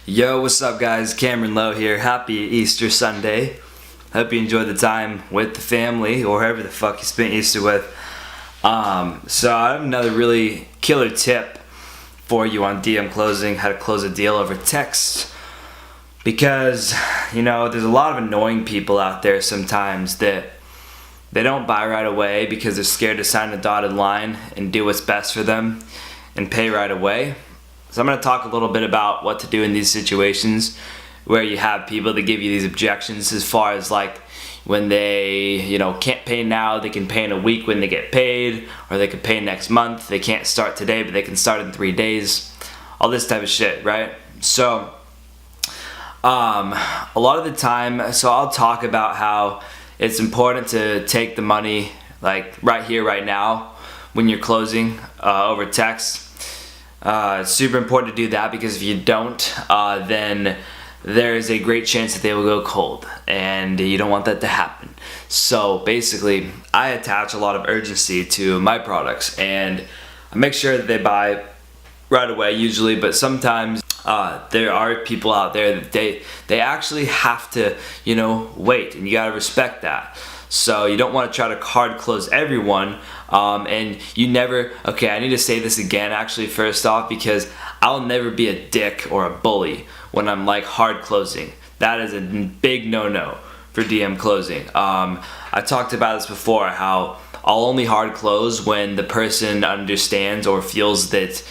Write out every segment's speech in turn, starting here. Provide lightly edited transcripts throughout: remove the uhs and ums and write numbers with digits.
Yo, what's up guys? Cameron Lowe here. Happy Easter Sunday. Hope you enjoyed the time with the family or whoever the fuck you spent Easter with. So I have another really killer tip for you on DM closing, how to close a deal over text. Because, there's a lot of annoying people out there sometimes that they don't buy right away because they're scared to sign a dotted line and do what's best for them and pay right away. So I'm going to talk a little bit about what to do in these situations where you have people that give you these objections, as far as like when they, can't pay now, they can pay in a week when they get paid, or they can pay next month. They can't start today, but they can start in 3 days. All this type of shit, right? So a lot of the time, so I'll talk about how it's important to take the money like right here, right now, when you're closing over text. It's super important to do that, because if you don't, then there is a great chance that they will go cold, and you don't want that to happen. So basically, I attach a lot of urgency to my products, and I make sure that they buy right away usually, but sometimes there are people out there that they actually have to wait, and you gotta respect that. So you don't want to try to hard close everyone, and you never, okay, I need to say this again actually first off, because I'll never be a dick or a bully when I'm like hard closing. That is a big no-no for DM closing. I talked about this before, how I'll only hard close when the person understands or feels that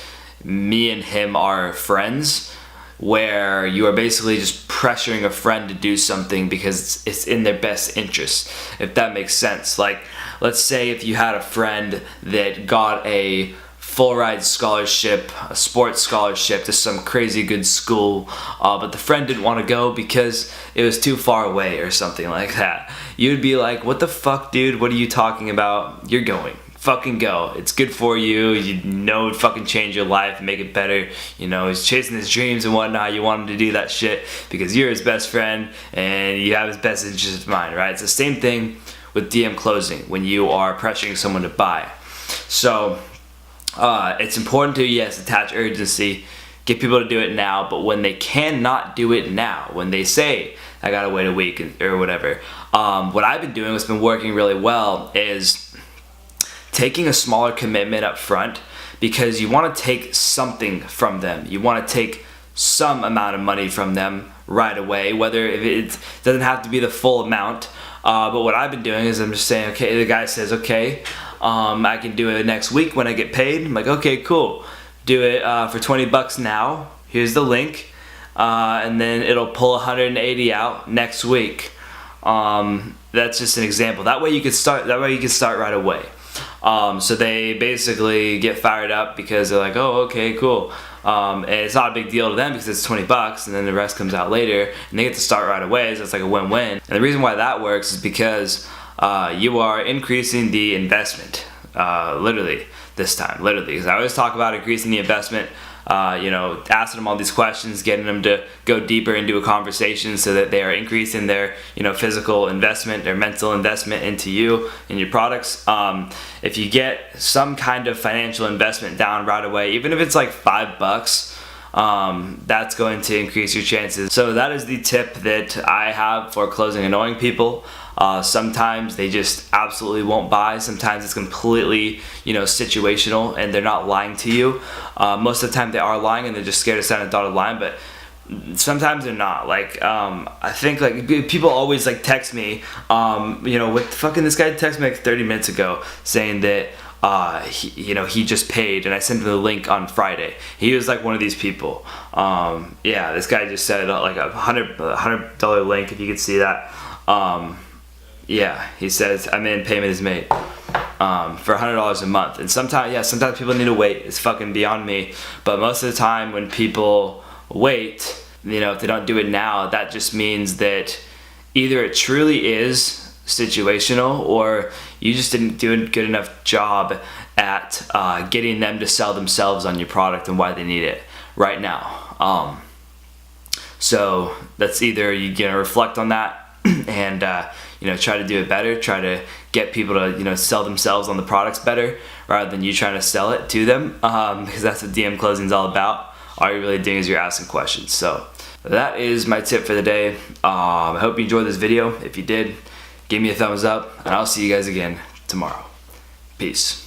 me and him are friends, where you are basically just pressuring a friend to do something because it's in their best interest, if that makes sense. Like, let's say if you had a friend that got a full ride scholarship, a sports scholarship to some crazy good school, but the friend didn't want to go because it was too far away or something like that, you'd be like, what the fuck, dude, what are you talking about? You're going. Fucking go. It's good for you. It'd fucking change your life and make it better. He's chasing his dreams and whatnot. You want him to do that shit because you're his best friend and you have his best interest in mind, right? It's the same thing with DM closing when you are pressuring someone to buy. So it's important to, yes, attach urgency, get people to do it now, but when they cannot do it now, when they say, I gotta wait a week or whatever, what I've been doing, what's been working really well, is taking a smaller commitment up front, because you want to take something from them. You want to take some amount of money from them right away, whether if it doesn't have to be the full amount. But what I've been doing is I'm just saying, okay, the guy says, okay, I can do it next week when I get paid. I'm like, okay, cool. Do it for 20 bucks now. Here's the link. And then it'll pull 180 out next week. That's just an example. That way you can start right away. So they basically get fired up because they're like, oh, okay, cool. And it's not a big deal to them because it's 20 bucks, and then the rest comes out later, and they get to start right away, so it's like a win-win. And the reason why that works is because you are increasing the investment, literally this time, literally. Because I always talk about increasing the investment, asking them all these questions, getting them to go deeper into a conversation so that they are increasing their, physical investment, their mental investment into you and your products. If you get some kind of financial investment down right away, even if it's like $5, that's going to increase your chances. So that is the tip that I have for closing annoying people. Sometimes they just absolutely won't buy. Sometimes it's completely, situational, and they're not lying to you. Most of the time they are lying and they're just scared to sign a dotted line, but sometimes they're not. Like, I think like people always like text me, with fucking this guy texted me like 30 minutes ago saying that he just paid, and I sent him the link on Friday. He was like one of these people. This guy just said like a $100 link, if you could see that. He says, I'm in, payment is made, for $100 a month. And sometimes people need to wait. It's fucking beyond me. But most of the time when people wait, if they don't do it now, that just means that either it truly is situational, or you just didn't do a good enough job at getting them to sell themselves on your product and why they need it right now. So that's either you're gonna reflect on that and try to do it better, try to get people to sell themselves on the products better rather than you trying to sell it to them, because that's what DM closing is all about. all you're really doing is you're asking questions. So that is my tip for the day. I hope you enjoyed this video. If you did, give me a thumbs up, and I'll see you guys again tomorrow. Peace.